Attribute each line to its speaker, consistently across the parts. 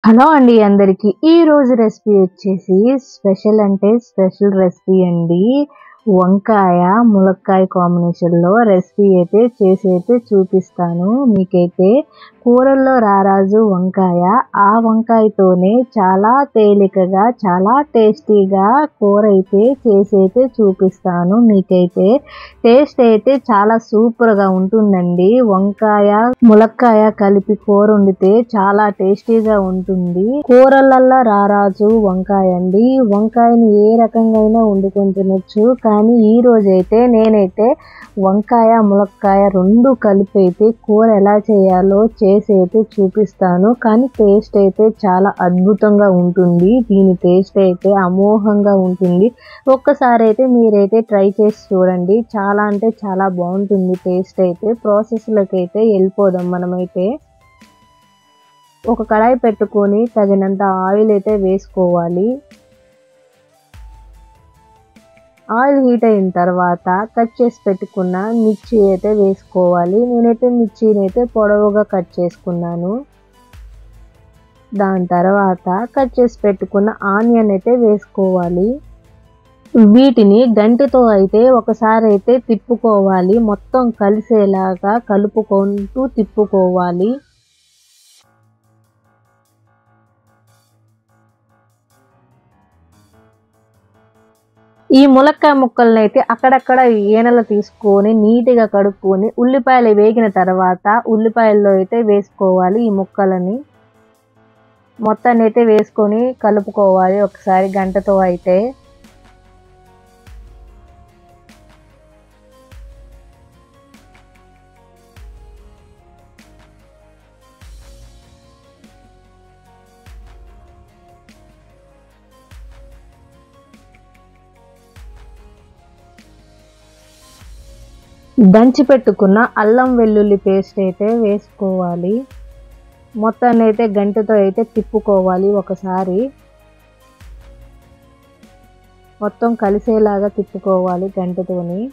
Speaker 1: Hello అండి అందరికి. ఈ రోజు రెసిపీ వచ్చేసి స్పెషల్ అంటే స్పెషల్ రెసిపీ అండి. వంకాయ, ములక్కాయ కాంబినేషన్‌లో రెసిపీ చేసి చూపిస్తాను. మీకైతే కూరల్లో రారాజు వంకాయ. ఆ వంకాయతోనే చాలా తేలికగా, చాలా టేస్టీగా కూర చేసి చూపిస్తాను. మీకైతే టేస్ట్ చాలా సూపర్‌గా ఉంటుందండి. వంకాయ, ములక్కాయ కలిపి కూర వండితే చాలా టేస్టీగా ఉంటుంది. కూరలల్లా రారాజు వంకాయ అండి. వంకాయని ఏ రకంగా అయినా వండుకొని తినొచ్చు. కానీ ఈ రోజైతే నేనైతే వంకాయ, ములక్కాయ 2 కలిపి కూర ఎలా చేయాలో చేసి చూపిస్తాను. కానీ టేస్ట్ చాలా అద్భుతంగా ఉంటుంది. దీని టేస్ట్ అమోఘంగా ఉంటుంది. ఒక్కసారి మీరైతే ట్రై చేసి చూడండి. చాలా అంటే చాలా బాగుంటుంది టేస్ట్ ప్రాసెస్‌లోకి వెళ్ళిపోదాం మనమైతే. ఒక కడాయి పెట్టుకొని తగినంత ఆయిల్ వేసుకోవాలి. ఆయిల్ హీట్ అయిన తర్వాత కట్ చేసి పెట్టుకున్న మిర్చి వేసుకోవాలి. నేనైతే మిర్చిని పొడవుగా కట్ చేసుకున్నాను. దాని తర్వాత కట్ చేసి పెట్టుకున్న ఆనియన్ వేసుకోవాలి. వీటిని గంటెతో ఒకసారి తిప్పుకోవాలి. మొత్తం కలిసేలాగా కలుపుకుంటూ తిప్పుకోవాలి. ఈ ములక్కాయ ముక్కల్ని అక్కడక్కడ ఈనెలు తీసుకొని నీట్‌గా కడుక్కొని ఉల్లిపాయలు వేగిన తర్వాత ఉల్లిపాయల్లో వేసుకోవాలి ఈ ముక్కలని. మొత్తాన్ని వేసుకొని కలుపుకోవాలి ఒకసారి గంటెతో దంచి పెట్టుకున్న అల్లం వెల్లుల్లి పేస్ట్ వేసుకోవాలి. మొత్తాన్ని గంటెతో తిప్పుకోవాలి ఒకసారి. మొత్తం కలిసేలాగా తిప్పుకోవాలి గంటెతోని.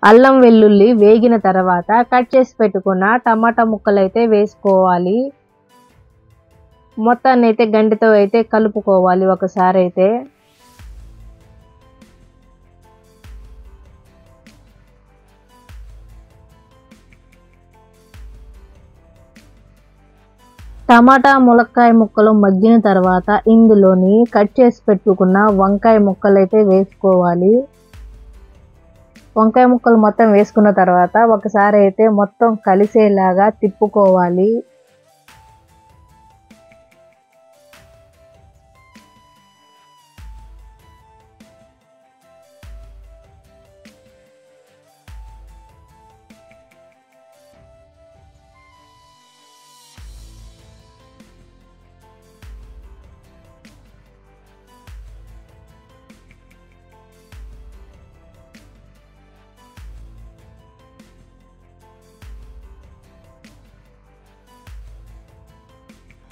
Speaker 1: అల్లం వెల్లుల్లి వేగిన తర్వాత కట్ చేసి పెట్టుకున్న టమాటా ముక్కలు వేసుకోవాలి. మొత్తాన్ని గంటెతో కలుపుకోవాలి ఒకసారి. టమాటా ములక్కాయ ముక్కలు మగ్గిన తర్వాత ఇందులోని కట్ చేసి పెట్టుకున్న వంకాయ ముక్కలు వేసుకోవాలి. వంకాయ ముక్కలు మొత్తం వేసుకున్న తర్వాత ఒకసారి మొత్తం కలిసేలాగా తిప్పుకోవాలి.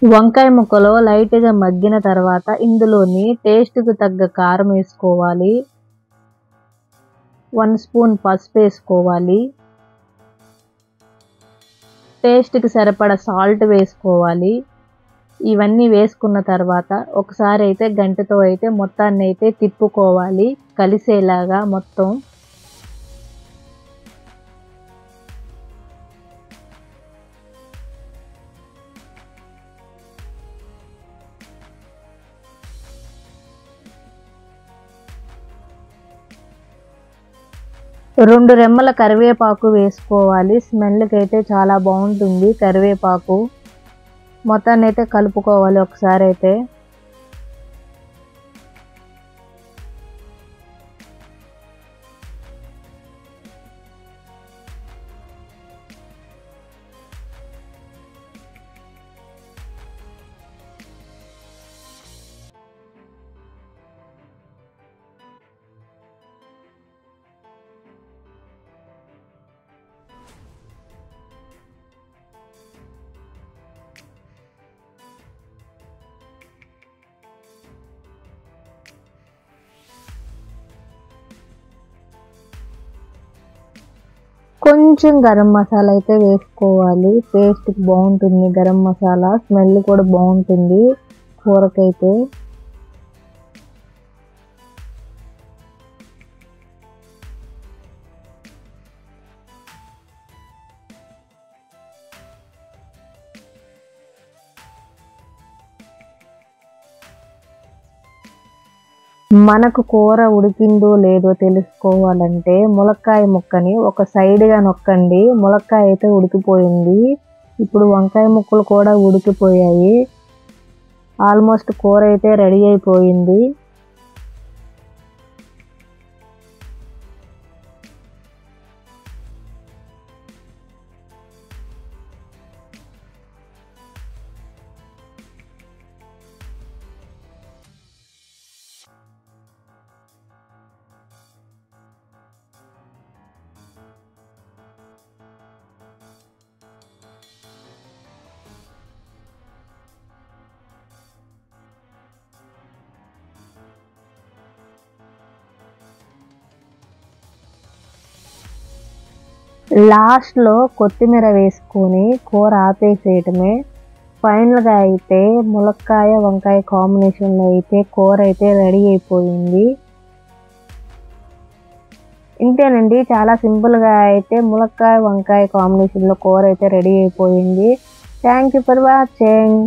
Speaker 1: వంకాయ ముక్కలు లైట్‌గా మగ్గిన తర్వాత ఇందులోని టేస్ట్‌కు తగ్గ కారం వేసుకోవాలి. 1 స్పూన్ పసుపు వేసుకోవాలి. టేస్ట్‌కి సరిపడా సాల్ట్ వేసుకోవాలి. ఇవన్నీ వేసుకున్న తర్వాత ఒకసారి గంటెతో మొత్తాన్ని తిప్పుకోవాలి కలిసేలాగా మొత్తం. రెండు రెమ్మల కరివేపాకు వేసుకోవాలి. స్మెల్‌కి చాలా బాగుంటుంది కరివేపాకు. మొత్తాన్ని కలుపుకోవాలి ఒకసారి. కొంచెం గరం మసాలా అయితే వేసుకోవాలి. టేస్ట్ బాగుంటుంది. గరం మసాలా స్మెల్ కూడా బాగుంటుంది కూరకైతే. మనకు కూర ఉడికిందో లేదో తెలుసుకోవాలంటే ములక్కాయ ముక్కని ఒక సైడ్‌గా నొక్కండి. ములక్కాయ అయితే ఉడికిపోయింది. ఇప్పుడు వంకాయ ముక్కలు కూడా ఉడికిపోయాయి. ఆల్మోస్ట్ కూర అయితే రెడీ అయిపోయింది. లాస్ట్‌లో కొత్తిమీర వేసుకొని కూర ఆపేసేయటమే. ఫైనల్‌గా అయితే ములక్కాయ, వంకాయ కాంబినేషన్‌లో అయితే కూర అయితే రెడీ అయిపోయింది. ఇంతేనండి. చాలా సింపుల్‌గా అయితే ములక్కాయ, వంకాయ కాంబినేషన్‌లో కూర అయితే రెడీ అయిపోయింది. Thank you for watching.